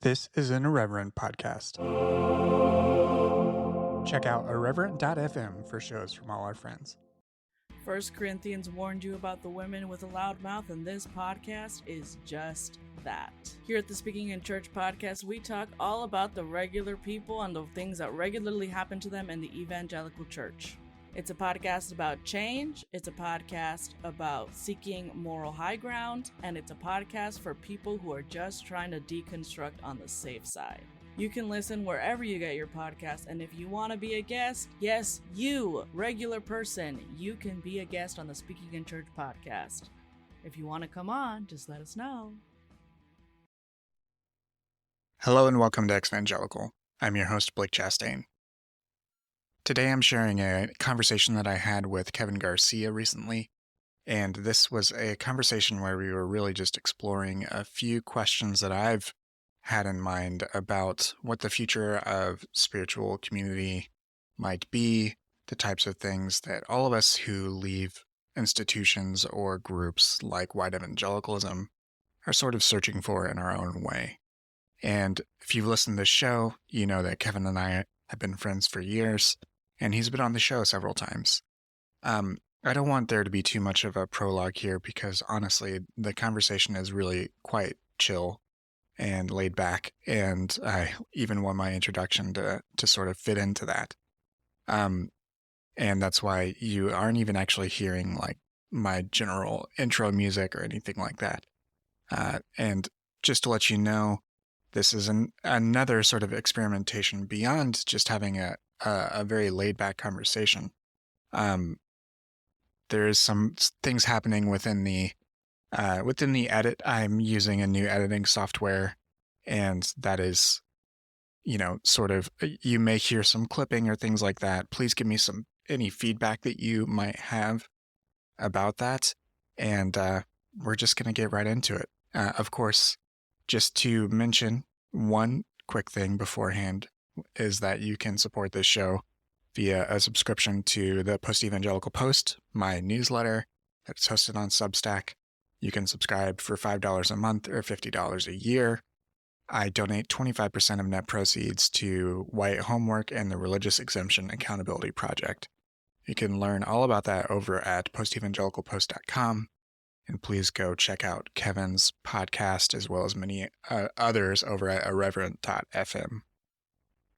This is an Irreverent podcast. Check out irreverent.fm for shows from all our friends. 1 Corinthians warned you about the women with a loud mouth, and this podcast is just that. Here at the Speaking in Church podcast, we talk all about the regular people and the things that regularly happen to them in the evangelical church. It's a podcast about change, it's a podcast about seeking moral high ground, and it's a podcast for people who are just trying to deconstruct on the safe side. You can listen wherever you get your podcast, and if you want to be a guest, yes, you, regular person, you can be a guest on the Speaking in Church podcast. If you want to come on, just let us know. Hello and welcome to Exvangelical. I'm your host, Blake Chastain. Today I'm sharing a conversation that I had with Kevin Garcia recently, and this was a conversation where we were really just exploring a few questions that I've had in mind about what the future of spiritual community might be, the types of things that all of us who leave institutions or groups like white evangelicalism are sort of searching for in our own way. And if you've listened to this show, you know that Kevin and I have been friends for years, and he's been on the show several times. I don't want there to be too much of a prologue here because honestly, the conversation is really quite chill and laid back, and I even want my introduction to sort of fit into that. And that's why you aren't even actually hearing like my general intro music or anything like that. And just to let you know, this is another sort of experimentation beyond just having a very laid back conversation. There's some things happening within the edit. I'm using a new editing software, and that is, sort of, you may hear some clipping or things like that. Please give me any feedback that you might have about that, and we're just going to get right into it. Of course, just to mention one quick thing beforehand is that you can support this show via a subscription to the Post-Evangelical Post, my newsletter that's hosted on Substack. You can subscribe for $5 a month or $50 a year. I donate 25% of net proceeds to White Homework and the Religious Exemption Accountability Project. You can learn all about that over at postevangelicalpost.com. And please go check out Kevin's podcast as well as many others over at irreverent.fm.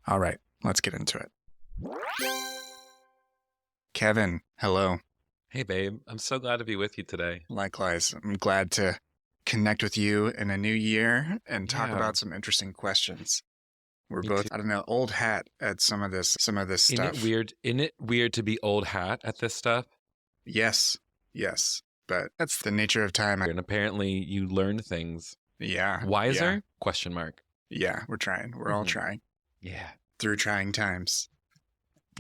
All right, let's get into it. Kevin, hello. Hey, babe. I'm so glad to be with you today. Likewise. I'm glad to connect with you in a new year and talk Yeah. about some interesting questions. We're Me both, too. I don't know, old hat at some of this stuff. Isn't it weird to be old hat at this stuff? Yes. But that's the nature of time. And apparently you learned things. Yeah. Wiser? Question mark. Yeah, we're trying. We're all trying. Yeah. Through trying times.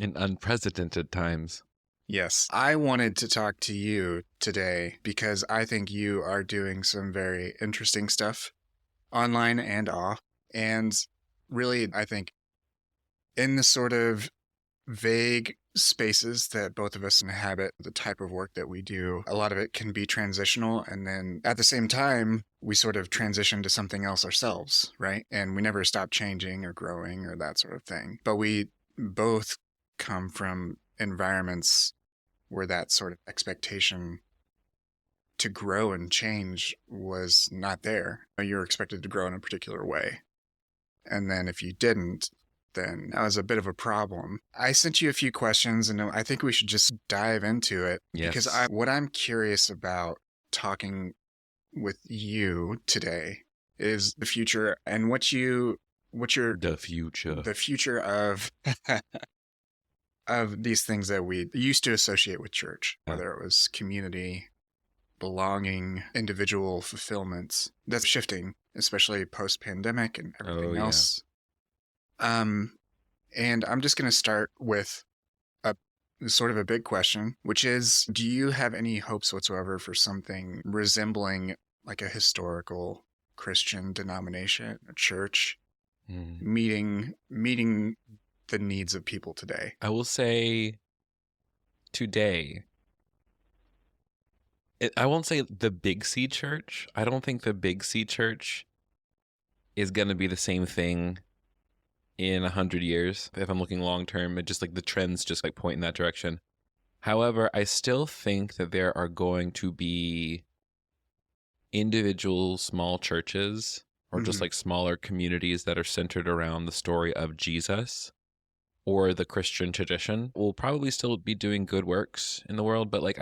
In unprecedented times. Yes. I wanted to talk to you today because I think you are doing some very interesting stuff online and off. And really, I think in the sort of vague spaces that both of us inhabit, the type of work that we do, a lot of it can be transitional. And then at the same time, we sort of transition to something else ourselves, right? And we never stop changing or growing or that sort of thing. But we both come from environments where that sort of expectation to grow and change was not there. You were expected to grow in a particular way. And then if you didn't, then that was a bit of a problem. I sent you a few questions, and I think we should just dive into it. Yes. Because what I'm curious about talking with you today is the future and the future of of these things that we used to associate with church, whether it was community, belonging, individual fulfillment. That's shifting, especially post-pandemic and everything else. And I'm just going to start with a sort of a big question, which is, do you have any hopes whatsoever for something resembling like a historical Christian denomination, a church, meeting the needs of people today? I will say today, I won't say the Big C Church. I don't think the Big C Church is going to be the same thing in 100 years. If I'm looking long term, it just like the trends just like point in that direction. However, I still think that there are going to be individual small churches or just like smaller communities that are centered around the story of Jesus or the Christian tradition. Will probably still be doing good works in the world, but like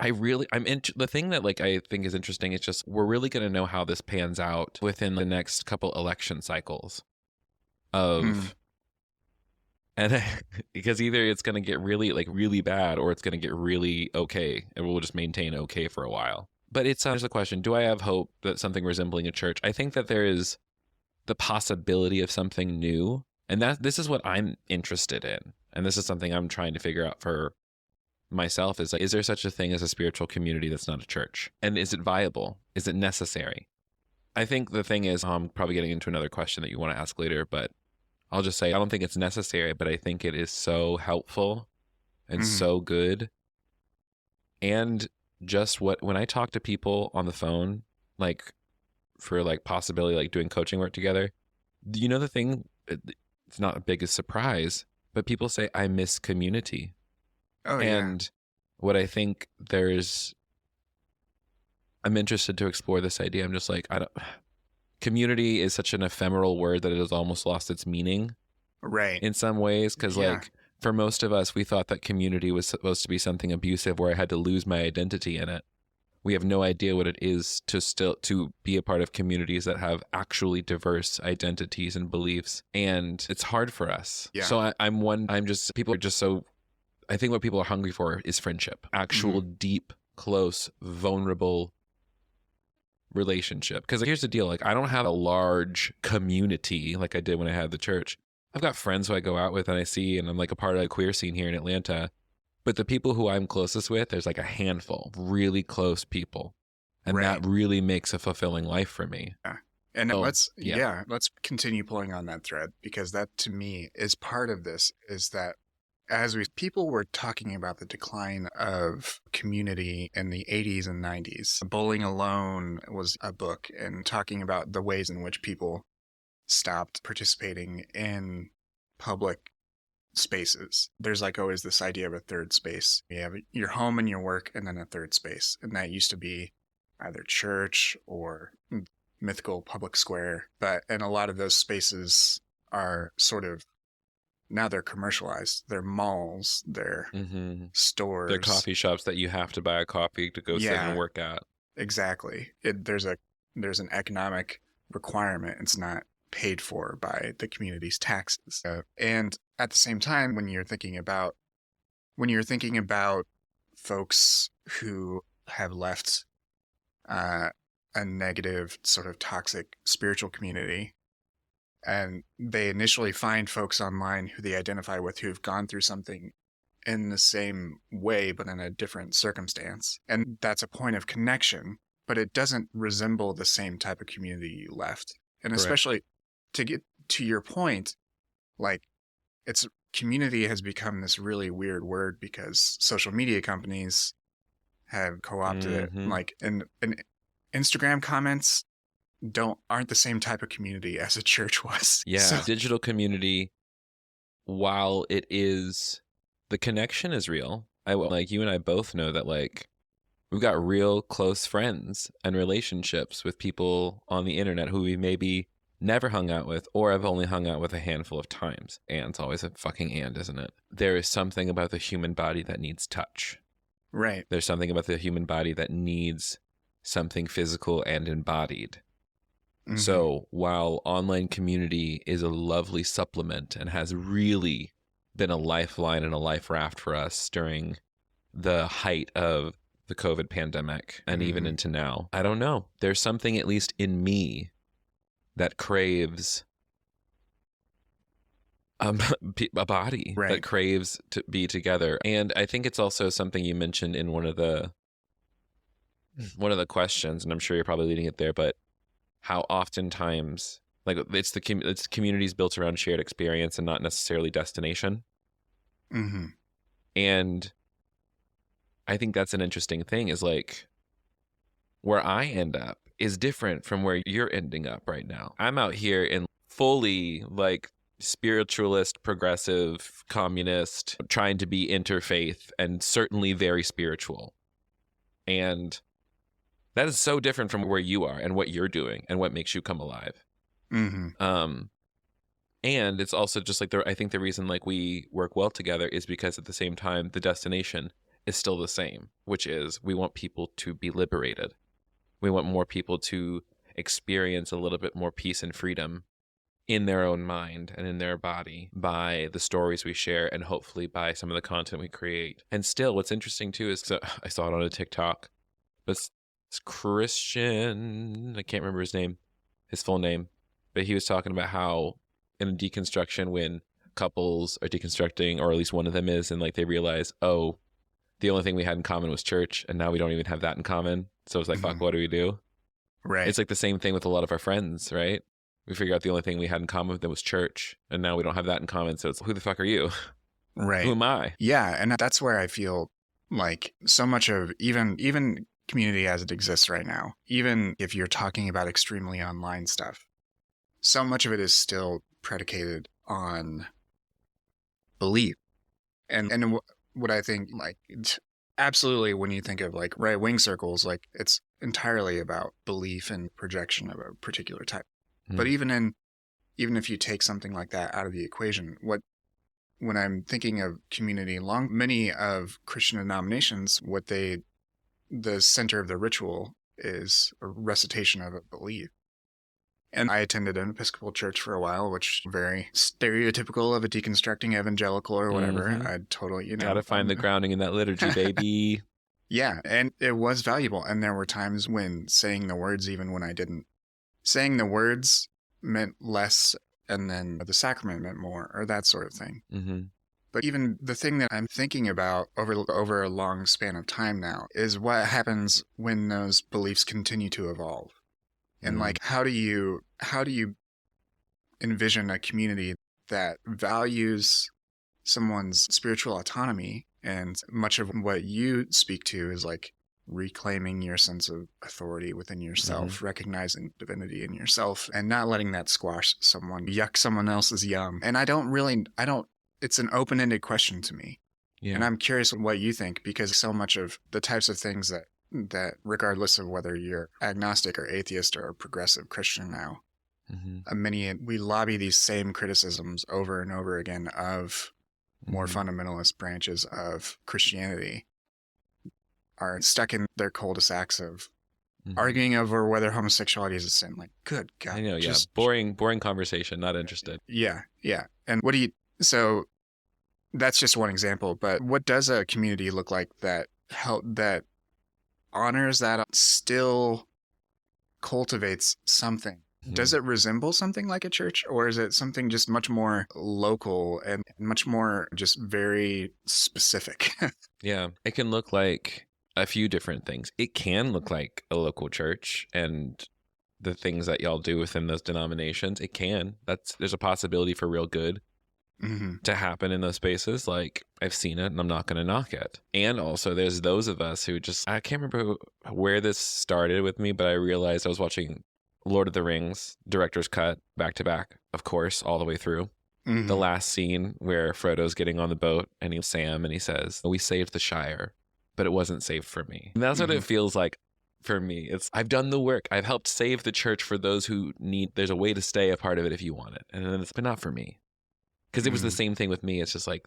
the thing that like I think is interesting is just we're really going to know how this pans out within the next couple election cycles of and because either it's going to get really bad or it's going to get really okay and we'll just maintain okay for a while. But there's a question, do I have hope that something resembling a church? I think that there is the possibility of something new, and this is what I'm interested in, and this is something I'm trying to figure out for myself is like, is there such a thing as a spiritual community that's not a church? And is it viable? Is it necessary? I think the thing is, I'm probably getting into another question that you want to ask later, but I'll just say I don't think it's necessary, but I think it is so helpful and so good. And just when I talk to people on the phone, like for like possibility, like doing coaching work together, you know, the thing, it's not a biggest surprise, but people say, I miss community. Oh, and what I think I'm interested to explore this idea. I'm just like, community is such an ephemeral word that it has almost lost its meaning. Right. In some ways, because like for most of us, we thought that community was supposed to be something abusive where I had to lose my identity in it. We have no idea what it is to be a part of communities that have actually diverse identities and beliefs. And it's hard for us. Yeah. So people are just so, I think what people are hungry for is friendship, actual deep, close, vulnerable relationship. Because here's the deal, like I don't have a large community like I did when I had the church. I've got friends who I go out with and I see, and I'm like a part of the queer scene here in Atlanta. But the people who I'm closest with, there's like a handful, really close people. And that really makes a fulfilling life for me. Yeah. And let's continue pulling on that thread, because that to me is part of this, is that people were talking about the decline of community in the 80s and 90s. Bowling Alone was a book and talking about the ways in which people stopped participating in public spaces. There's like always this idea of a third space. You have your home and your work and then a third space. And that used to be either church or mythical public square. And a lot of those spaces are sort of, now they're commercialized. They're malls, they're stores. They're coffee shops that you have to buy a coffee to go sit and work at. Exactly. There's an economic requirement. It's not paid for by the community's taxes. And at the same time, when you're thinking about folks who have left a negative sort of toxic spiritual community, and they initially find folks online who they identify with who've gone through something in the same way but in a different circumstance, and that's a point of connection, but it doesn't resemble the same type of community you left. And especially to get to your point, like community has become this really weird word because social media companies have co-opted it. Like, and Instagram comments aren't the same type of community as a church was. Yeah, so, digital community, while it is, the connection is real. Like you and I both know that like we've got real close friends and relationships with people on the internet who we maybe never hung out with or have only hung out with a handful of times. And it's always a fucking and, isn't it? There is something about the human body that needs touch. Right. There's something about the human body that needs something physical and embodied. So while online community is a lovely supplement and has really been a lifeline and a life raft for us during the height of the COVID pandemic and even into now, I don't know. There's something, at least in me, that craves a body, that craves to be together. And I think it's also something you mentioned in one of the questions, and I'm sure you're probably leading it there, but how oftentimes, like, it's communities built around shared experience and not necessarily destination. And I think that's an interesting thing, is like where I end up is different from where you're ending up right now. I'm out here in fully like spiritualist, progressive, communist, trying to be interfaith and certainly very spiritual. And that is so different from where you are and what you're doing and what makes you come alive. Mm-hmm. And it's also just like I think the reason like we work well together is because at the same time, the destination is still the same, which is we want people to be liberated. We want more people to experience a little bit more peace and freedom in their own mind and in their body by the stories we share and hopefully by some of the content we create. And still, what's interesting too is, so I saw it on a TikTok, but it's Christian, I can't remember his full name, but he was talking about how in a deconstruction, when couples are deconstructing, or at least one of them is, and like they realize, oh, the only thing we had in common was church, and now we don't even have that in common. So it's like, fuck, what do we do? Right. It's like the same thing with a lot of our friends, right? We figure out the only thing we had in common with them was church, and now we don't have that in common. So it's, who the fuck are you? Right. Who am I? Yeah, and that's where I feel like so much of even community as it exists right now, even if you're talking about extremely online stuff, so much of it is still predicated on belief. And what I think, like, absolutely, when you think of like right-wing circles, like it's entirely about belief and projection of a particular type. But even if you take something like that out of the equation, when I'm thinking of community, many of Christian denominations, the center of the ritual is a recitation of a belief. And I attended an Episcopal church for a while, which is very stereotypical of a deconstructing evangelical or whatever. I totally, gotta find the grounding in that liturgy, baby. Yeah, and it was valuable. And there were times when saying the words, even when I didn't, saying the words meant less, and then the sacrament meant more, or that sort of thing. Mm-hmm. But even the thing that I'm thinking about over a long span of time now is what happens when those beliefs continue to evolve. And like, how do you envision a community that values someone's spiritual autonomy? And much of what you speak to is like reclaiming your sense of authority within yourself, recognizing divinity in yourself, and not letting that squash yuck someone else's yum. And it's an open-ended question to me. Yeah. And I'm curious what you think, because so much of the types of things that regardless of whether you're agnostic or atheist or a progressive Christian now, we lobby these same criticisms over and over again of more fundamentalist branches of Christianity are stuck in their cul-de-sacs of arguing over whether homosexuality is a sin. Like, good God. I know, yeah. Boring conversation, not interested. Yeah, yeah. And so that's just one example, but what does a community look like that honors that, still cultivates something? Does it resemble something like a church, or is it something just much more local and much more just very specific? Yeah, it can look like a few different things. It can look like a local church and the things that y'all do within those denominations. It can. There's a possibility for real good to happen in those spaces. Like, I've seen it and I'm not going to knock it. And also there's those of us who I can't remember where this started with me, but I realized I was watching Lord of the Rings director's cut back to back, of course, all the way through. The last scene where Frodo's getting on the boat and he's Sam and he says, "We saved the Shire, but it wasn't saved for me." And that's what it feels like for me. I've done the work. I've helped save the church for those who there's a way to stay a part of it if you want it. And then but not for me. Because it was the same thing with me. It's just like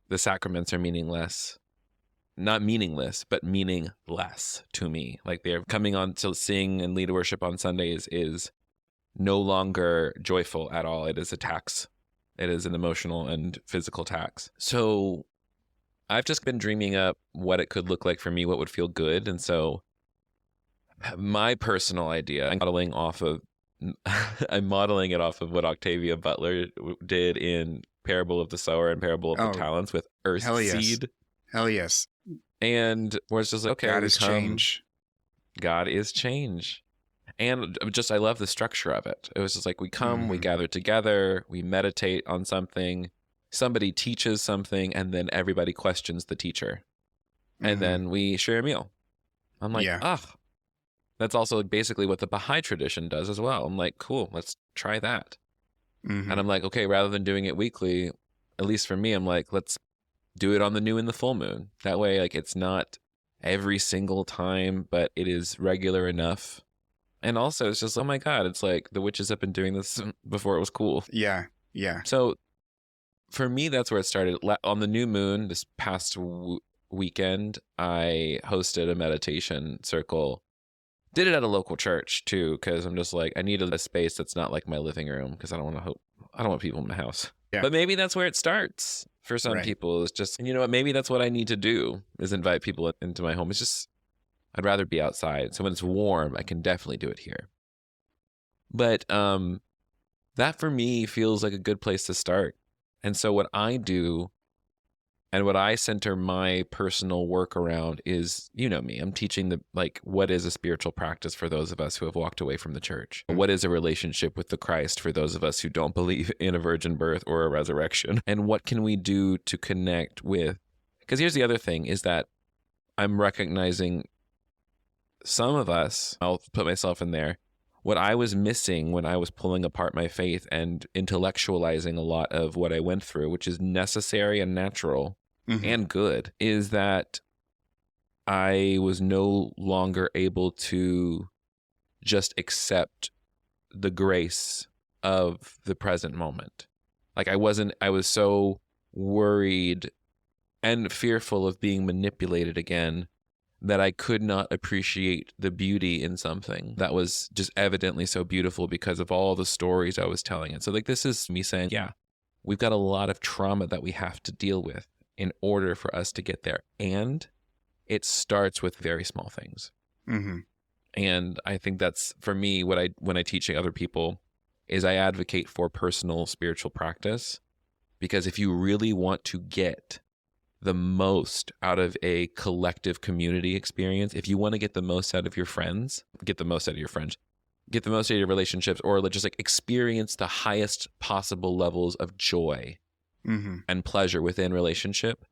the sacraments are meaningless. Not meaningless, but meaningless to me. Like, they're coming on to sing and lead worship on Sundays is no longer joyful at all. It is a tax. It is an emotional and physical tax. So I've just been dreaming up what it could look like for me, what would feel good. And so my personal idea, I'm modeling it off of what Octavia Butler did in Parable of the Sower and Parable of the Talents with Earth Seed. Hell yes. And where it's just like, okay, God is change. God is change. And I love the structure of it. It was just like, we come, we gather together, we meditate on something, somebody teaches something, and then everybody questions the teacher. And then we share a meal. I'm like, That's also basically what the Baha'i tradition does as well. I'm like, cool, let's try that. Mm-hmm. And I'm like, okay, rather than doing it weekly, at least for me, I'm like, let's do it on the new and the full moon. That way, like, it's not every single time, but it is regular enough. And also, it's just, oh my God, it's like the witches have been doing this before it was cool. Yeah. Yeah. So for me, that's where it started. On the new moon, this past weekend, I hosted a meditation circle. Did it at a local church too, because I'm just like, I needed a space that's not like my living room, because I don't want people in my house. Yeah. But maybe that's where it starts for some Right. people. It's just, and you know what? Maybe that's what I need to do, is invite people into my home. It's just, I'd rather be outside. So when it's warm, I can definitely do it here. But that for me feels like a good place to start. And so what I do and what I center my personal work around is, you know me, I'm teaching what is a spiritual practice for those of us who have walked away from the church? What is a relationship with the Christ for those of us who don't believe in a virgin birth or a resurrection? And what can we do to connect with? Because here's the other thing, is that I'm recognizing some of us, I'll put myself in there, what I was missing when I was pulling apart my faith and intellectualizing a lot of what I went through, which is necessary and natural, Mm-hmm. and good, is that I was no longer able to just accept the grace of the present moment. Like I was so worried and fearful of being manipulated again that I could not appreciate the beauty in something that was just evidently so beautiful because of all the stories I was telling it. So like, this is me saying, yeah, we've got a lot of trauma that we have to deal with in order for us to get there. And it starts with very small things. Mm-hmm. And I think that's, for me, when I teach other people, is I advocate for personal spiritual practice. Because if you really want to get the most out of a collective community experience, if you want to get the most out of your friends, get the most out of your relationships, or just like experience the highest possible levels of joy Mm-hmm. and pleasure within relationship,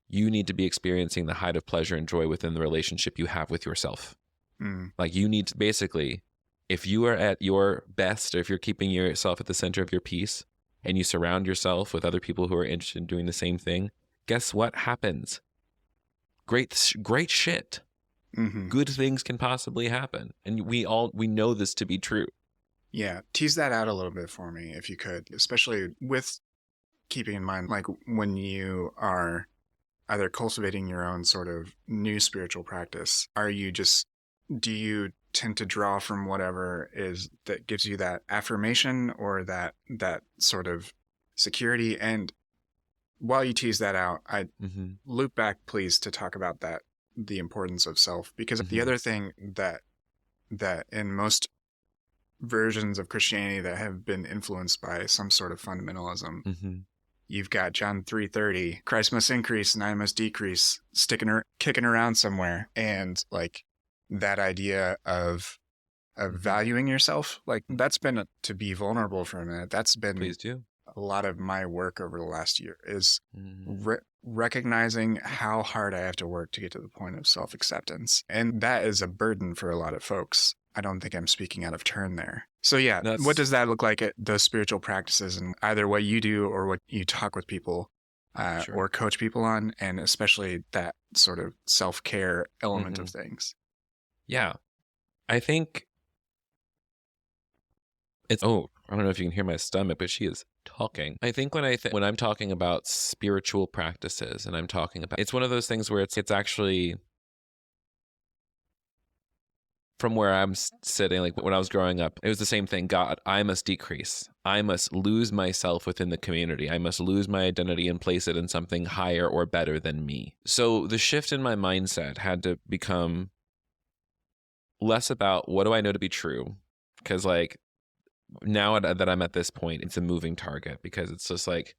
you need to be experiencing the height of pleasure and joy within the relationship you have with yourself. Mm. Like, you need to basically, if you are at your best, or if you're keeping yourself at the center of your peace, and you surround yourself with other people who are interested in doing the same thing, guess what happens? Great shit. Mm-hmm. Good things can possibly happen. And we know this to be true. Yeah. Tease that out a little bit for me, if you could, especially with keeping in mind, like, when you are either cultivating your own sort of new spiritual practice, do you tend to draw from whatever is that gives you that affirmation or that sort of security? And while you tease that out, I loop back, please, to talk about the importance of self, because the other thing that in most versions of Christianity that have been influenced by some sort of fundamentalism, you've got John 3:30, Christ must increase and I must decrease, kicking around somewhere. And like that idea of valuing yourself, like that's been to be vulnerable for a minute. That's been Please do. a lot of my work over the last year, is recognizing how hard I have to work to get to the point of self-acceptance. And that is a burden for a lot of folks. I don't think I'm speaking out of turn there. So yeah, what does that look like at those spiritual practices, and either what you do or what you talk with people or coach people on, and especially that sort of self-care element of things? Yeah. I think it's, I don't know if you can hear my stomach, but she is talking. I think when I'm talking about spiritual practices, and I'm talking about, it's one of those things where it's actually, from where I'm sitting, like when I was growing up, it was the same thing. God, I must decrease. I must lose myself within the community. I must lose my identity and place it in something higher or better than me. So the shift in my mindset had to become less about what do I know to be true? Because like, now that I'm at this point, it's a moving target, because it's just like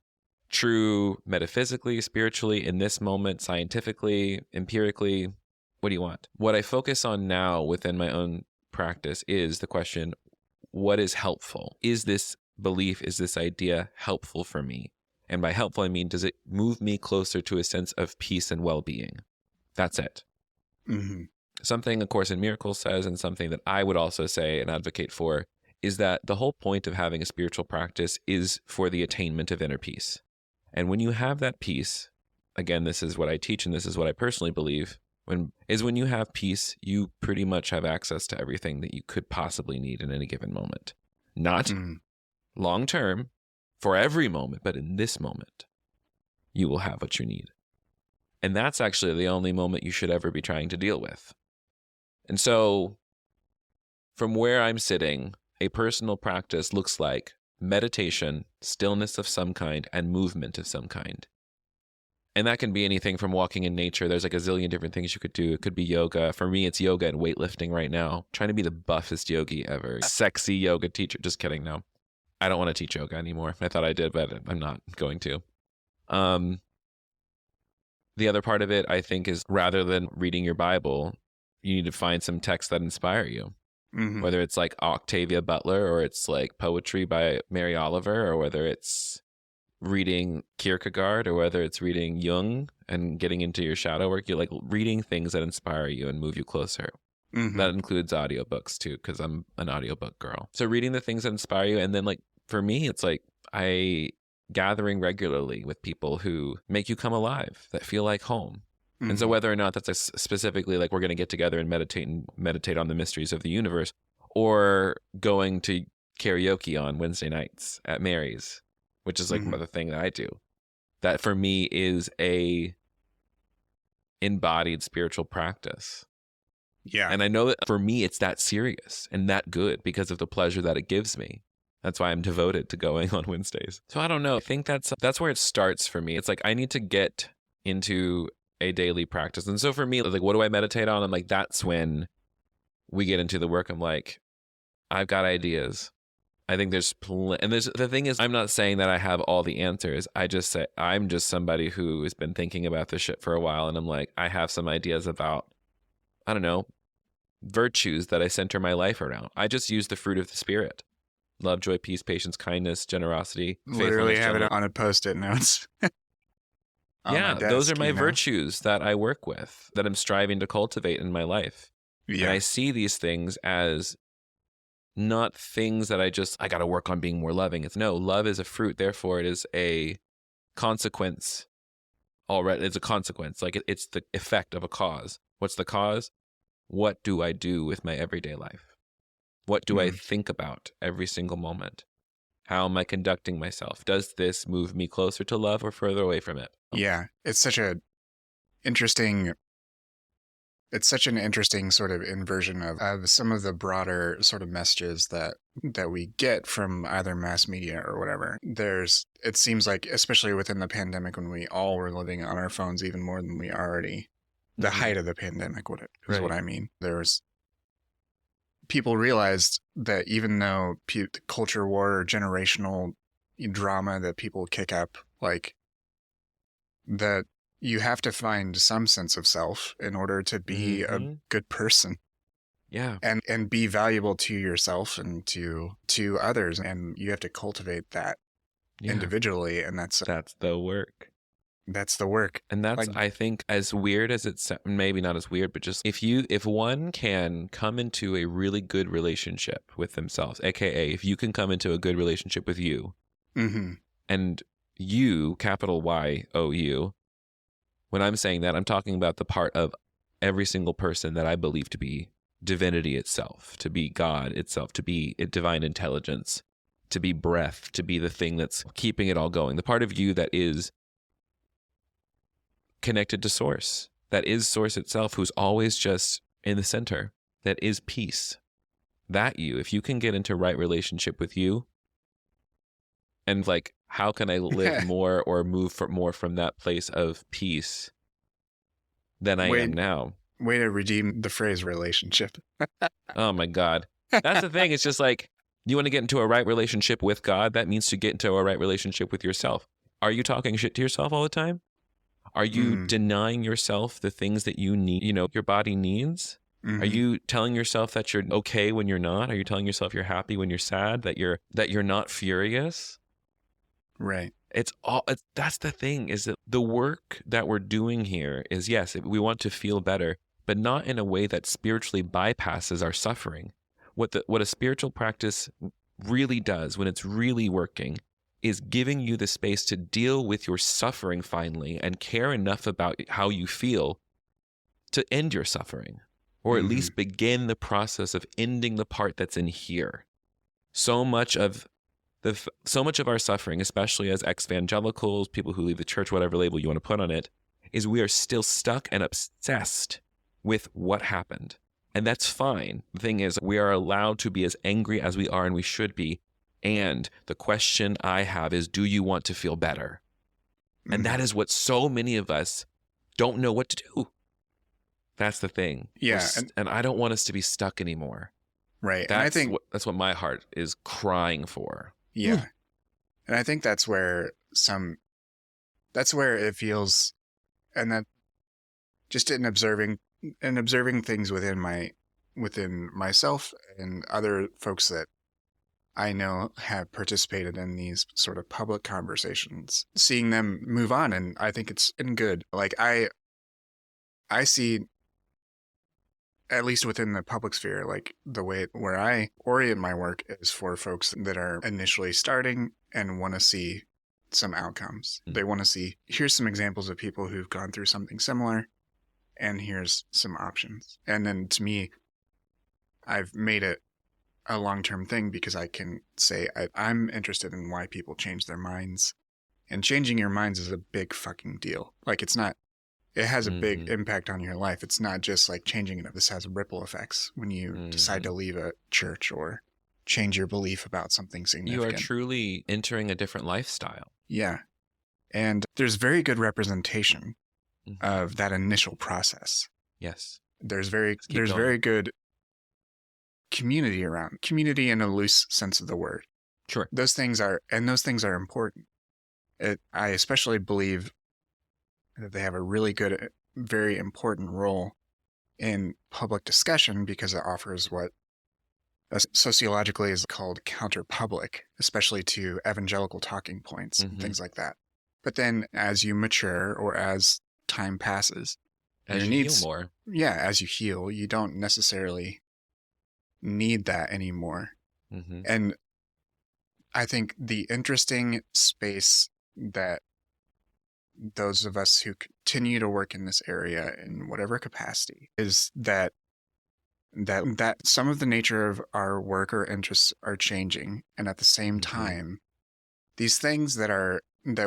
true metaphysically, spiritually, in this moment, scientifically, empirically. What do you want? What I focus on now within my own practice is the question, what is helpful? Is this belief, is this idea helpful for me? And by helpful, I mean, does it move me closer to a sense of peace and well-being? That's it. Mm-hmm. something A Course in Miracles says, and something that I would also say and advocate for, is that the whole point of having a spiritual practice is for the attainment of inner peace. And when you have that peace, again, this is what I teach and this is what I personally believe, when you have peace, you pretty much have access to everything that you could possibly need in any given moment. Not long term, for every moment, but in this moment, you will have what you need. And that's actually the only moment you should ever be trying to deal with. And so, from where I'm sitting, a personal practice looks like meditation, stillness of some kind, and movement of some kind. And that can be anything from walking in nature. There's like a zillion different things you could do. It could be yoga. For me, it's yoga and weightlifting right now. Trying to be the buffest yogi ever. Sexy yoga teacher. Just kidding, no. I don't want to teach yoga anymore. I thought I did, but I'm not going to. The other part of it, I think, is rather than reading your Bible, you need to find some texts that inspire you. Mm-hmm. Whether it's like Octavia Butler, or it's like poetry by Mary Oliver, or whether it's reading Kierkegaard, or whether it's reading Jung and getting into your shadow work. You're like reading things that inspire you and move you closer. Mm-hmm. That includes audiobooks too, because I'm an audiobook girl. So reading the things that inspire you. And then like for me, it's like gathering regularly with people who make you come alive, that feel like home. Mm-hmm. And so whether or not that's specifically like we're going to get together and meditate on the mysteries of the universe, or going to karaoke on Wednesday nights at Mary's, which is like the thing that I do, that for me is a embodied spiritual practice. Yeah. And I know that for me, it's that serious and that good because of the pleasure that it gives me. That's why I'm devoted to going on Wednesdays. So I don't know. I think that's where it starts for me. It's like I need to get into a daily practice. And so for me, like, what do I meditate on? I'm like, that's when we get into the work. I'm like, I've got ideas. I think there's the thing is, I'm not saying that I have all the answers. I just say I'm just somebody who has been thinking about this shit for a while. And I'm like, I have some ideas about, I don't know, virtues that I center my life around. I just use the fruit of the Spirit. Love, joy, peace, patience, kindness, generosity. Literally have it on a Post-it notes. Yeah, those are my virtues that I work with, that I'm striving to cultivate in my life. Yeah. And I see these things as not things that I got to work on being more loving. It's no, love is a fruit. Therefore, it is a consequence. Already, it's a consequence. Like it's the effect of a cause. What's the cause? What do I do with my everyday life? What do I think about every single moment? How am I conducting myself? Does this move me closer to love or further away from it? Yeah, it's such an interesting sort of inversion of some of the broader sort of messages that we get from either mass media or whatever. It seems like, especially within the pandemic, when we all were living on our phones even more than we already, the height of the pandemic, what I mean. People realized that even though culture war or generational drama that people kick up, like, that you have to find some sense of self in order to be a good person. Yeah. And be valuable to yourself and to others. And you have to cultivate that individually. And that's the work. That's the work. And that's, I think, as weird as it's, maybe not as weird, but just if one can come into a really good relationship with themselves, aka if you can come into a good relationship with you, and you, capital Y-O-U, when I'm saying that, I'm talking about the part of every single person that I believe to be divinity itself, to be God itself, to be a divine intelligence, to be breath, to be the thing that's keeping it all going. The part of you that is connected to Source, that is Source itself, who's always just in the center, that is peace. That you, if you can get into right relationship with you, and like, how can I live more or move more from that place of peace than I am now? Way to redeem the phrase relationship. Oh my God. That's the thing. It's just like, you want to get into a right relationship with God, that means to get into a right relationship with yourself. Are you talking shit to yourself all the time? Are you denying yourself the things that you need, your body needs? Are you telling yourself that you're okay when you're not? Are you telling yourself you're happy when you're sad, that you're not furious? Right. That's the thing, is that the work that we're doing here is, yes, we want to feel better, but not in a way that spiritually bypasses our suffering. What a spiritual practice really does when it's really working is giving you the space to deal with your suffering finally and care enough about how you feel to end your suffering, or at least begin the process of ending the part that's in here. So much of our suffering, especially as exvangelicals, people who leave the church, whatever label you want to put on it, is we are still stuck and obsessed with what happened. And that's fine. The thing is, we are allowed to be as angry as we are, and we should be. And the question I have is, do you want to feel better? And that is what so many of us don't know what to do. That's the thing. Yeah. And I don't want us to be stuck anymore. Right. That's that's what my heart is crying for. Yeah. And I think that's where it feels, and that just in observing things within myself and other folks that I know have participated in these sort of public conversations, seeing them move on, and I think it's been good. Like I see, at least within the public sphere, like the way where I orient my work is for folks that are initially starting and want to see some outcomes. They want to see, here's some examples of people who've gone through something similar, and here's some options. And then to me, I've made it a long-term thing because I can say I'm interested in why people change their minds. And changing your minds is a big fucking deal. Like it has a big impact on your life. It's not just like changing it. This has ripple effects when you decide to leave a church or change your belief about something significant. You are truly entering a different lifestyle. Yeah. And there's very good representation of that initial process. Yes. There's very good community around. Community in a loose sense of the word. Sure. Those things are important. I especially believe that they have a really good, very important role in public discussion because it offers what sociologically is called counter-public, especially to evangelical talking points and things like that. But then as you mature or as time passes, as you heal more. Yeah, as you heal, you don't necessarily need that anymore. And I think the interesting space that those of us who continue to work in this area in whatever capacity is that some of the nature of our work or interests are changing, and at the same time these things that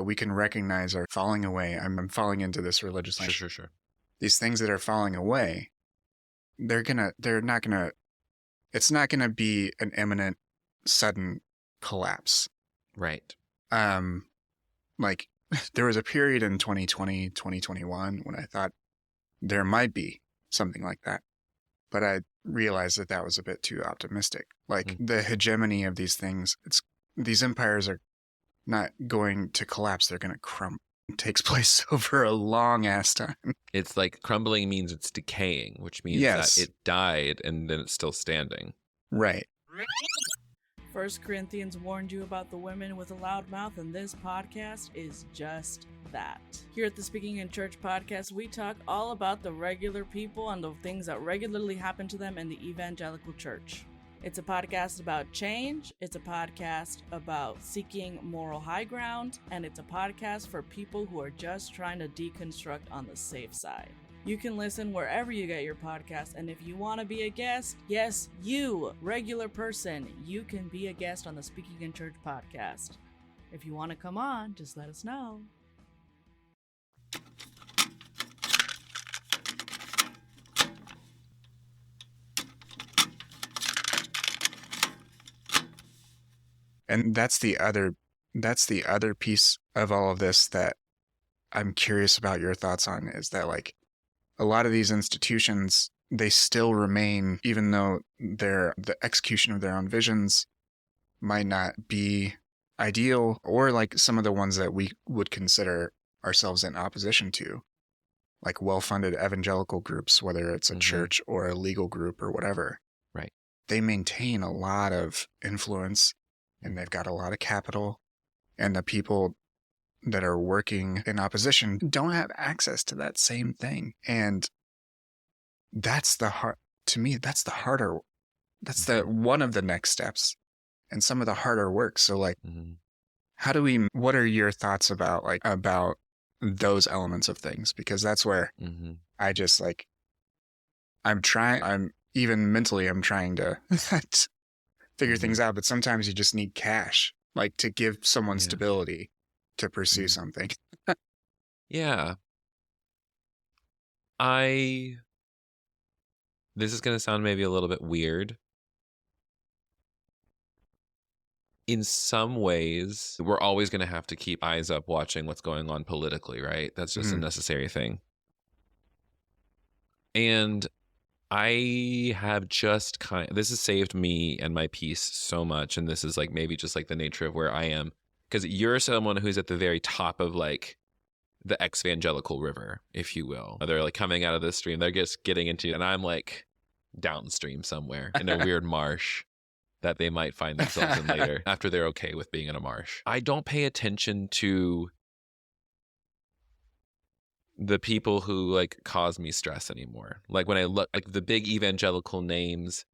we can recognize are falling away. I'm falling into this religious language. Sure. These things that are falling away, it's not gonna be an imminent sudden collapse. Right. Like there was a period in 2020, 2021 when I thought there might be something like that. But I realized that was a bit too optimistic. Like the hegemony of these things, these empires are not going to collapse. They're going to crumble. It takes place over a long ass time. It's like crumbling means it's decaying, which means that it died and then it's still standing. Right. 1 Corinthians warned you about the women with a loud mouth, and this podcast is just that. Here at the Speaking in Church podcast, we talk all about the regular people and the things that regularly happen to them in the evangelical church. It's a podcast about change, it's a podcast about seeking moral high ground, and it's a podcast for people who are just trying to deconstruct on the safe side. You can listen wherever you get your podcast, and if you want to be a guest, yes, you, regular person, you can be a guest on the Speaking in Church podcast. If you want to come on, just let us know. And that's the other piece of all of this that I'm curious about your thoughts on, is that like a lot of these institutions, they still remain, even though the execution of their own visions might not be ideal, or like some of the ones that we would consider ourselves in opposition to, like well-funded evangelical groups, whether it's a church or a legal group or whatever. Right. They maintain a lot of influence, and they've got a lot of capital, and the people that are working in opposition don't have access to that same thing. And that's the hard, to me, that's the harder, that's the one of the next steps and some of the harder work. So like, how do we, what are your thoughts about about those elements of things? Because that's where I just like, I'm even mentally, I'm trying to figure things out, but sometimes you just need cash, like to give someone stability to pursue something. Yeah. This is going to sound maybe a little bit weird. In some ways, we're always going to have to keep eyes up watching what's going on politically, right? That's just a necessary thing. And I have just this has saved me and my peace so much. And this is like maybe just like the nature of where I am. Because you're someone who's at the very top of like the Exvangelical river, if you will. They're like coming out of this stream. They're just getting into, and I'm like downstream somewhere in a weird marsh that they might find themselves in later after they're okay with being in a marsh. I don't pay attention to the people who like cause me stress anymore. Like when I look like the big evangelical names,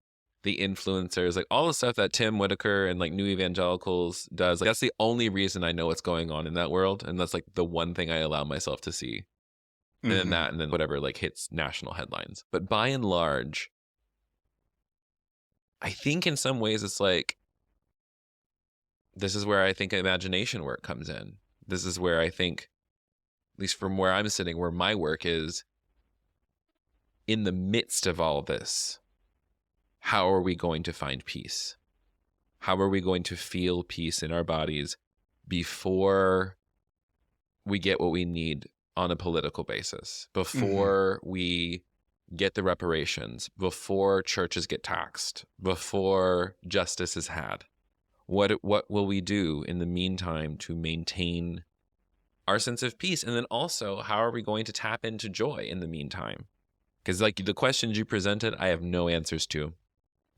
the influencers, like all the stuff that Tim Whitaker and like New Evangelicals does, like that's the only reason I know what's going on in that world. And that's like the one thing I allow myself to see. And then that, and then whatever like hits national headlines. But by and large, I think in some ways it's like, this is where I think imagination work comes in. This is where I think, at least from where I'm sitting, where my work is, in the midst of all this, how are we going to find peace? How are we going to feel peace in our bodies before we get what we need on a political basis, before we get the reparations, before churches get taxed, before justice is had? What will we do in the meantime to maintain our sense of peace? And then also, how are we going to tap into joy in the meantime? Because like the questions you presented, I have no answers to.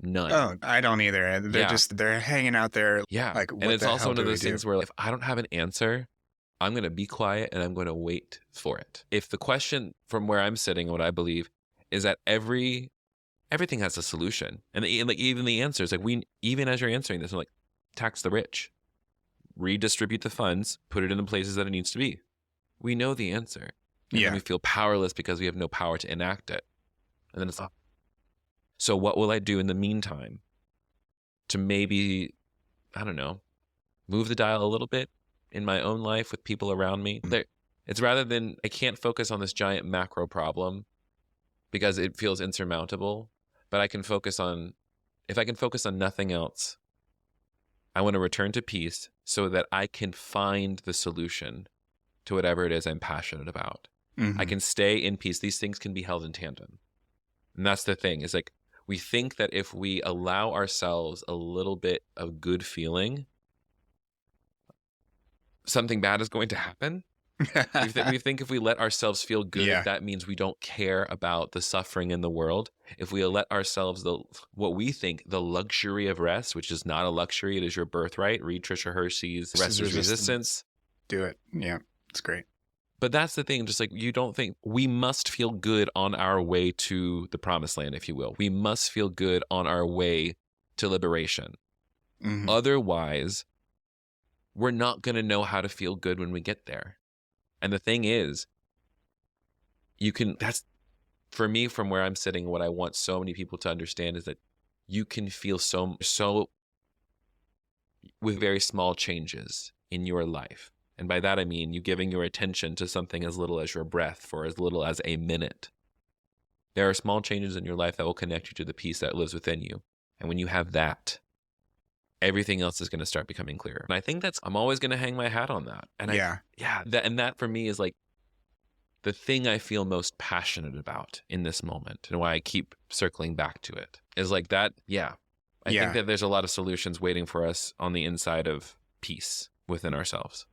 None. Oh, I don't either. They're hanging out there. Yeah. Like, and it's also one of those things where like, if I don't have an answer, I'm going to be quiet and I'm going to wait for it. If the question from where I'm sitting, what I believe is that everything has a solution. And like even the answers, like even as you're answering this, I'm like, tax the rich, redistribute the funds, put it in the places that it needs to be. We know the answer. And then we feel powerless because we have no power to enact it. And then it's like, so what will I do in the meantime to maybe, I don't know, move the dial a little bit in my own life with people around me? It's rather than, I can't focus on this giant macro problem because it feels insurmountable, but I can focus on, if I can focus on nothing else, I want to return to peace so that I can find the solution to whatever it is I'm passionate about. I can stay in peace. These things can be held in tandem. And that's the thing, is like, we think that if we allow ourselves a little bit of good feeling, something bad is going to happen. We think if we let ourselves feel good, that means we don't care about the suffering in the world. If we let ourselves what we think the luxury of rest, which is not a luxury, it is your birthright. Read Trisha Hershey's Rest is Resistance. Do it. Yeah, it's great. But that's the thing, just like you don't think we must feel good on our way to the promised land, if you will. We must feel good on our way to liberation. Otherwise, we're not going to know how to feel good when we get there. And the thing is, that's for me, from where I'm sitting, what I want so many people to understand is that you can feel so with very small changes in your life. And by that, I mean you giving your attention to something as little as your breath for as little as a minute. There are small changes in your life that will connect you to the peace that lives within you. And when you have that, everything else is going to start becoming clearer. And I think I'm always going to hang my hat on that. And that for me is like the thing I feel most passionate about in this moment, and why I keep circling back to it is like that. I think that there's a lot of solutions waiting for us on the inside of peace within ourselves.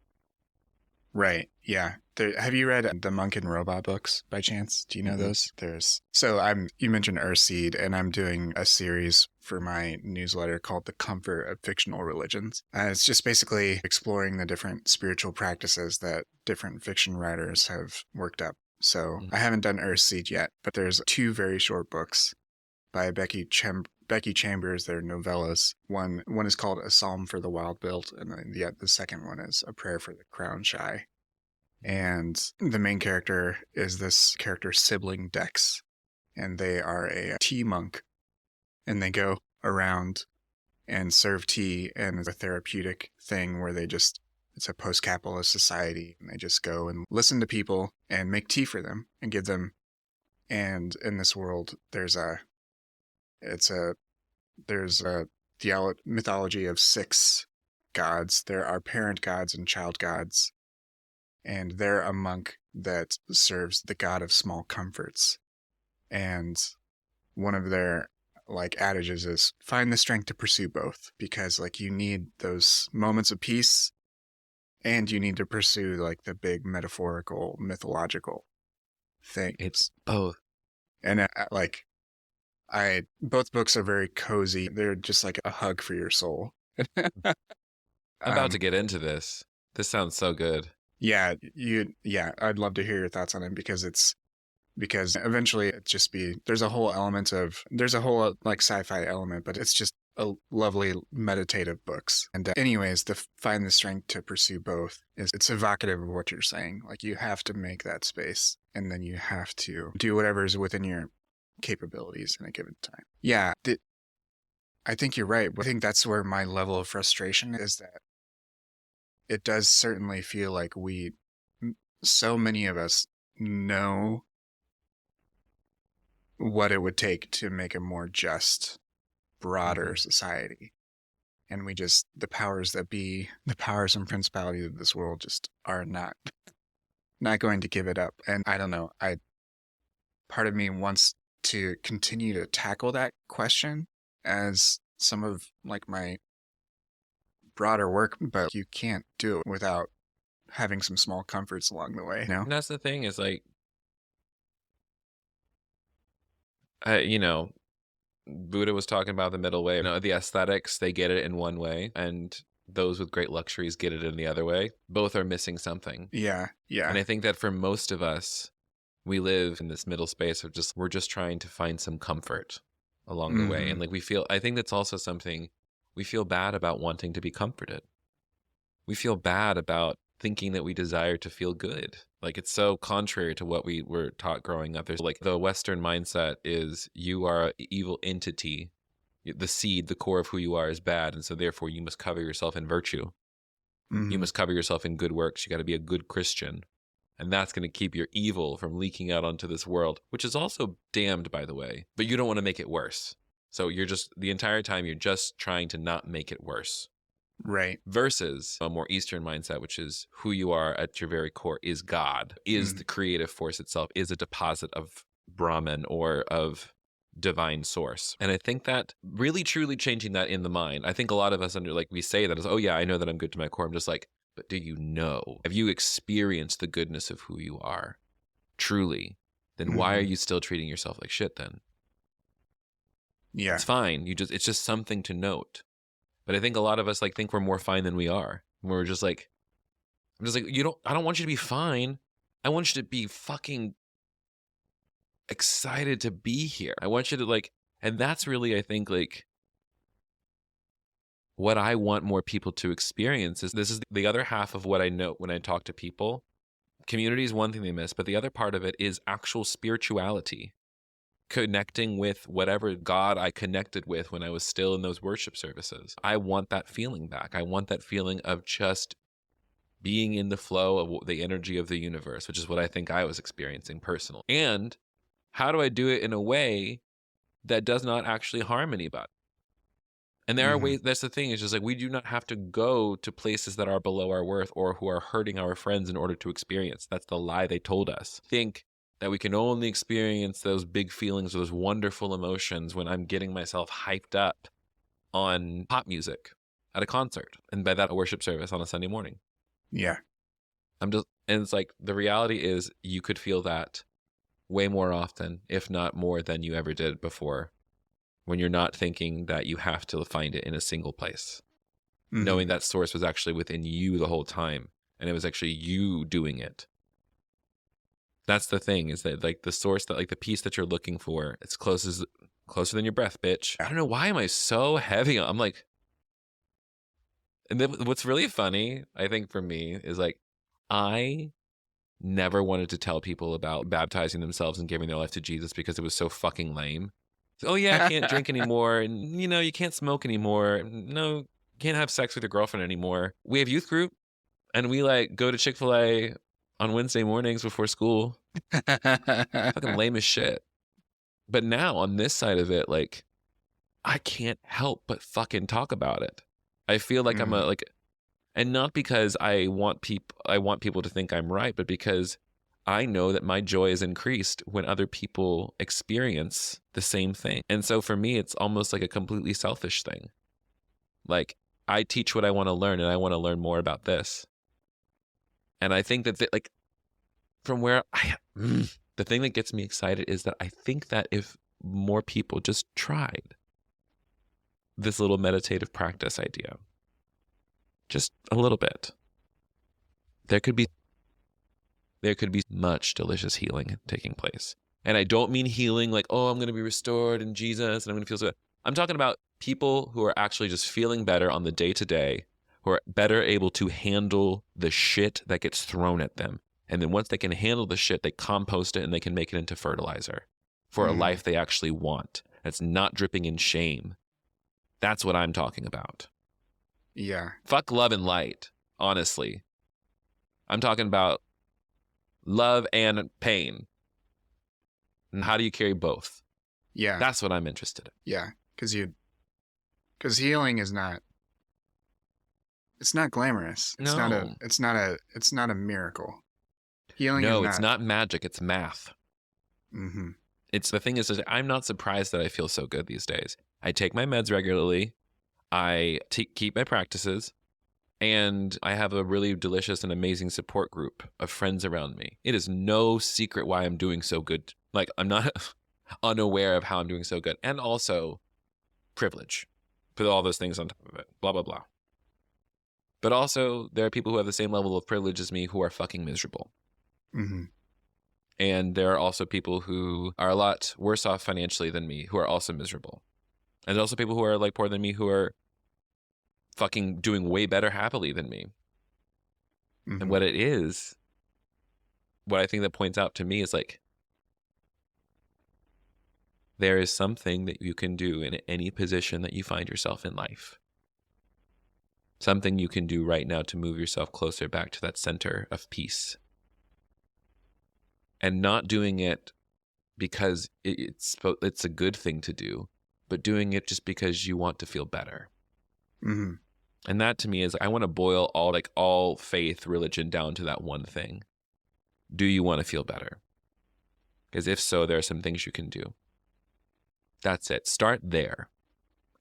Right. Yeah. Have you read the Monk and Robot books by chance? Do you know those? You mentioned Earthseed, and I'm doing a series for my newsletter called The Comfort of Fictional Religions. It's just basically exploring the different spiritual practices that different fiction writers have worked up. So I haven't done Earthseed yet, but there's 2 very short books by Becky Chambers. They're novellas. One is called A Psalm for the Wild-Built, and then the second one is A Prayer for the Crown-Shy. And the main character is this character's sibling, Dex, and they are a tea monk, and they go around and serve tea, and it's a therapeutic thing where it's a post-capitalist society, and they just go and listen to people and make tea for them and give them. And in this world, there's a mythology of 6 gods. There are parent gods and child gods, and they're a monk that serves the god of small comforts. And one of their adages is find the strength to pursue both, because you need those moments of peace, and you need to pursue the big metaphorical, mythological things. It's both. And both books are very cozy. They're just like a hug for your soul. I'm about to get into this. This sounds so good. Yeah, I'd love to hear your thoughts on it, because eventually there's a whole sci-fi element, but it's just a lovely meditative books. And anyways, find the strength to pursue both it's evocative of what you're saying. You have to make that space, and then you have to do whatever is within your capabilities in a given time. Yeah, I think you're right. I think that's where my level of frustration is, that it does certainly feel like so many of us know what it would take to make a more just, broader society. And the powers that be, the powers and principalities of this world just are not going to give it up. And I don't know, part of me wants to continue to tackle that question as some of my broader work, but you can't do it without having some small comforts along the way. And that's the thing is Buddha was talking about the middle way. The aesthetics, they get it in one way, and those with great luxuries get it in the other way. Both are missing something. Yeah. And I think that for most of us, we live in this middle space of we're just trying to find some comfort along the way. And I think that's also something, we feel bad about wanting to be comforted. We feel bad about thinking that we desire to feel good. It's so contrary to what we were taught growing up. There's the Western mindset is you are an evil entity. The seed, the core of who you are is bad. And so therefore you must cover yourself in virtue. Mm-hmm. You must cover yourself in good works. You got to be a good Christian. And that's going to keep your evil from leaking out onto this world, which is also damned, by the way. But you don't want to make it worse. So the entire time, you're just trying to not make it worse. Right. Versus a more Eastern mindset, which is who you are at your very core is God, is the creative force itself, is a deposit of Brahman or of divine source. And I think that really truly changing that in the mind, I think a lot of us we say that as, oh yeah, I know that I'm good to my core. I'm just but do you know? Have you experienced the goodness of who you are truly? Then why are you still treating yourself like shit then? Yeah. It's fine. It's just something to note. But I think a lot of us think we're more fine than we are. We're just I'm just I don't want you to be fine. I want you to be fucking excited to be here. I want you to and that's really, I think, what I want more people to experience is this is the other half of what I note when I talk to people. Community is one thing they miss, but the other part of it is actual spirituality. Connecting with whatever God I connected with when I was still in those worship services. I want that feeling back. I want that feeling of just being in the flow of the energy of the universe, which is what I think I was experiencing personally. And how do I do it in a way that does not actually harm anybody? And there are ways, that's the thing, it's just we do not have to go to places that are below our worth or who are hurting our friends in order to experience. That's the lie they told us. Think that we can only experience those big feelings, those wonderful emotions when I'm getting myself hyped up on pop music at a concert, and by that a worship service on a Sunday morning. Yeah. And it's the reality is you could feel that way more often, if not more than you ever did before, when you're not thinking that you have to find it in a single place. Knowing that source was actually within you the whole time, and it was actually you doing it. That's the thing, is that like the source, that like the peace that you're looking for, it's closer than your breath, bitch. I don't know, why am I so heavy I'm like, and then what's really funny, I think for me, is like, I never wanted to tell people about baptizing themselves and giving their life to Jesus because it was so fucking lame. Oh yeah, I can't drink anymore, and you can't smoke anymore. No, you can't have sex with your girlfriend anymore. We have youth group, and we like go to Chick-fil-A on Wednesday mornings before school. Fucking lame as shit. But now on this side of it, like, I can't help but fucking talk about it. I feel like I'm a like, and not because I want people to think I'm right, but because I know that my joy is increased when other people experience the same thing. And so for me, it's almost like a completely selfish thing. Like, I teach what I want to learn, and I want to learn more about this. And I think that like, from where the thing that gets me excited is that I think that if more people just tried this little meditative practice idea, just a little bit, there could be much delicious healing taking place. And I don't mean healing like, oh, I'm going to be restored in Jesus and I'm going to feel so good. I'm talking about people who are actually just feeling better on the day-to-day, who are better able to handle the shit that gets thrown at them. And then once they can handle the shit, they compost it and they can make it into fertilizer for a life they actually want. That's not dripping in shame. That's what I'm talking about. Yeah. Fuck love and light, honestly. I'm talking about love and pain. And how do you carry both? Yeah. That's what I'm interested in. Yeah. Because healing is not, it's not glamorous. It's No. it's not a miracle. Healing No, is it's not magic. It's math. Mm-hmm. It's the thing is I'm not surprised that I feel so good these days. I take my meds regularly. I keep my practices. And I have a really delicious and amazing support group of friends around me. It is no secret why I'm doing so good. Like, I'm not unaware of how I'm doing so good. And also privilege. Put all those things on top of it. Blah, blah, blah. But also, there are people who have the same level of privilege as me who are fucking miserable. Mm-hmm. And there are also people who are a lot worse off financially than me who are also miserable. And there's also people who are like poorer than me who are fucking doing way better happily than me. Mm-hmm. And what I think that points out to me is like, there is something that you can do in any position that you find yourself in life. Something you can do right now to move yourself closer back to that center of peace. And not doing it because it's a good thing to do, but doing it just because you want to feel better. Mm-hmm. And that to me is, I want to boil all faith, religion down to that one thing. Do you want to feel better? Because if so, there are some things you can do. That's it. Start there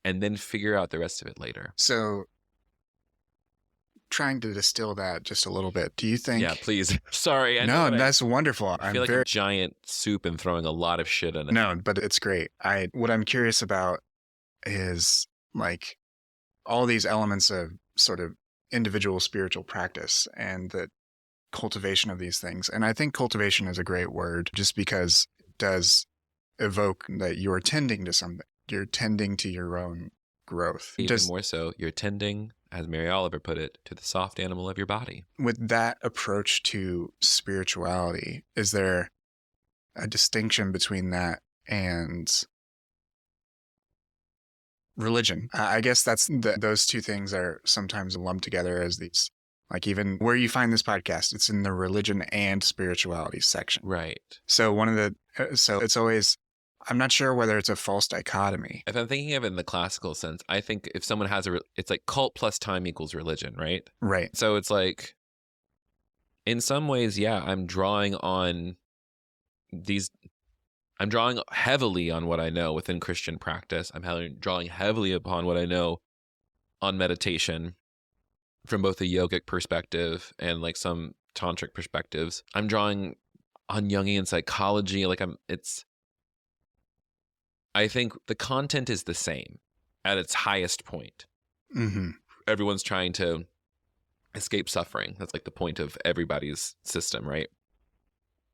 and then figure out the rest of it later. So, trying to distill that just a little bit, do you think... Yeah, please. Sorry. No, that's wonderful. I feel like a giant soup and throwing a lot of shit in it. No, but it's great. What I'm curious about is like all these elements of sort of individual spiritual practice and the cultivation of these things. And I think cultivation is a great word just because it does evoke that you're tending to something. You're tending to your own growth. Even more so, you're tending, as Mary Oliver put it, to the soft animal of your body. With that approach to spirituality, is there a distinction between that and religion? I guess that's those two things are sometimes lumped together as these, like even where you find this podcast, it's in the religion and spirituality section. Right. So so it's always, I'm not sure whether it's a false dichotomy. If I'm thinking of it in the classical sense, I think if someone has it's like cult plus time equals religion, right? Right. So it's like, in some ways, yeah, I'm drawing heavily on what I know within Christian practice. I'm drawing heavily upon what I know on meditation from both a yogic perspective and like some tantric perspectives. I'm drawing on Jungian psychology. I think the content is the same at its highest point. Mm-hmm. Everyone's trying to escape suffering. That's like the point of everybody's system, right?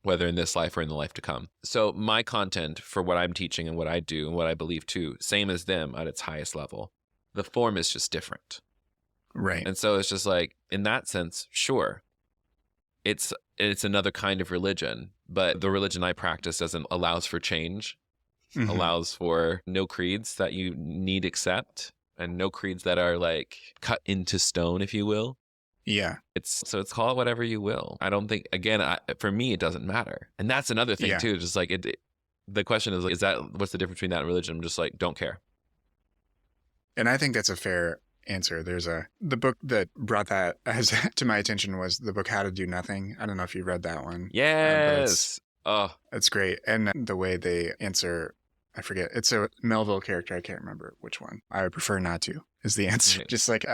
whether in this life or in the life to come. So my content for what I'm teaching and what I do and what I believe too, same as them at its highest level. The form is just different. Right. And so it's just like, in that sense, sure, it's another kind of religion, but the religion I practice doesn't allows for change, allows for no creeds that you need accept, and no creeds that are like cut into stone, if you will. Yeah. It's call it whatever you will. I don't think, again, for me, it doesn't matter. And that's another thing too. Just like the question is like, what's the difference between that and religion? I'm just like, don't care. And I think that's a fair answer. There's the book that brought that to my attention was the book How to Do Nothing. I don't know if you read that one. Yes. It's great. And the way they answer, I forget. It's a Melville character. I can't remember which one. I would prefer not to is the answer. Just like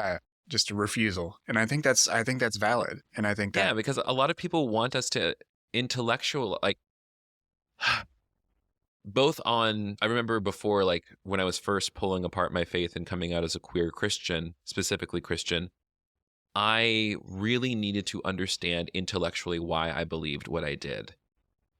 just a refusal. And I think that's valid. And I think that because a lot of people want us to intellectual, like both on, I remember before, like when I was first pulling apart my faith and coming out as a queer Christian, specifically Christian, I really needed to understand intellectually why I believed what I did.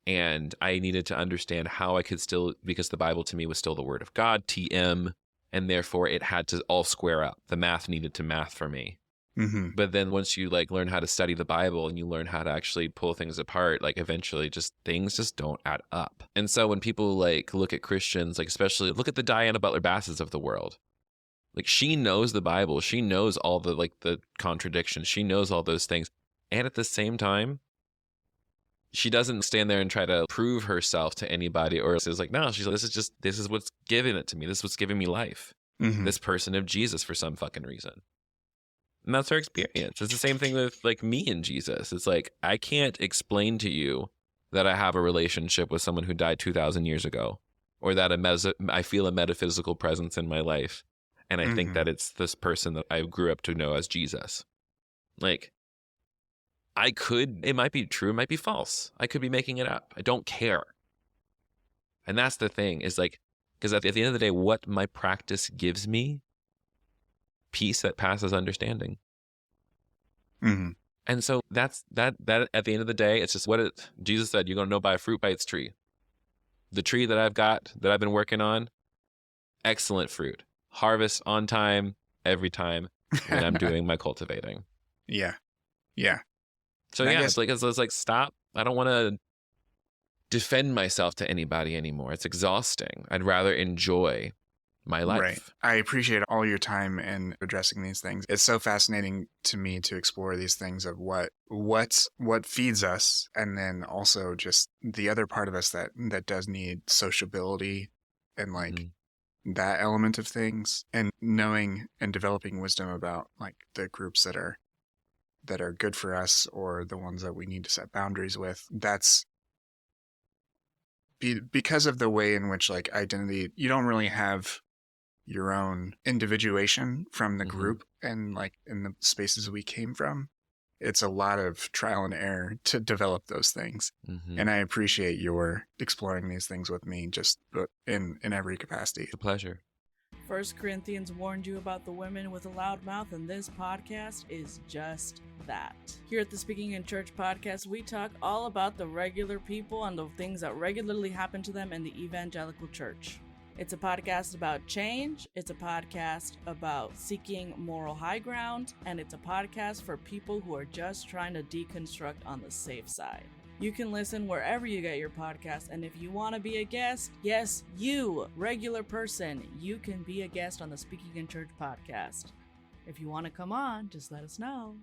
And I needed to understand how I could still, because the Bible to me was still the word of God, TM, and therefore it had to all square up. The math needed to math for me. But then once you like learn how to study the Bible and you learn how to actually pull things apart, like eventually things just don't add up. And so when people like look at Christians, like especially look at the Diana Butler Basses of the world, like she knows the Bible, she knows all the like the contradictions, she knows all those things. And at the same time, she doesn't stand there and try to prove herself to anybody, or is like, no, she's like, this is what's giving it to me. This is what's giving me life. This person of Jesus for some fucking reason. And that's her experience. It's the same thing with like me and Jesus. It's like, I can't explain to you that I have a relationship with someone who died 2,000 years ago, or that I feel a metaphysical presence in my life. And I think that it's this person that I grew up to know as Jesus. Like, it might be true, it might be false. I could be making it up. I don't care. And that's the thing is like, because at the end of the day, what my practice gives me, peace that passes understanding. And so that's that at the end of the day, it's just Jesus said, you're going to know by a fruit by its tree. The tree that I've been working on, excellent fruit. Harvest on time, every time when I'm doing my cultivating. Yeah. So it's like, stop. I don't want to defend myself to anybody anymore. It's exhausting. I'd rather enjoy my life. Right. I appreciate all your time in addressing these things. It's so fascinating to me to explore these things of what feeds us, and then also just the other part of us that does need sociability and like that element of things, and knowing and developing wisdom about like the groups that are good for us or the ones that we need to set boundaries with. That's because of the way in which like identity, you don't really have your own individuation from the group and like in the spaces we came from. It's a lot of trial and error to develop those things. And I appreciate your exploring these things with me just in every capacity. It's a pleasure. 1 Corinthians warned you about the women with a loud mouth, and this podcast is just that. Here at the Speaking in Church podcast, we talk all about the regular people and the things that regularly happen to them in the evangelical church. It's a podcast about change, it's a podcast about seeking moral high ground, and it's a podcast for people who are just trying to deconstruct on the safe side. You can listen wherever you get your podcast, and if you want to be a guest, yes, you, regular person, you can be a guest on the Speaking in Church podcast. If you want to come on, just let us know.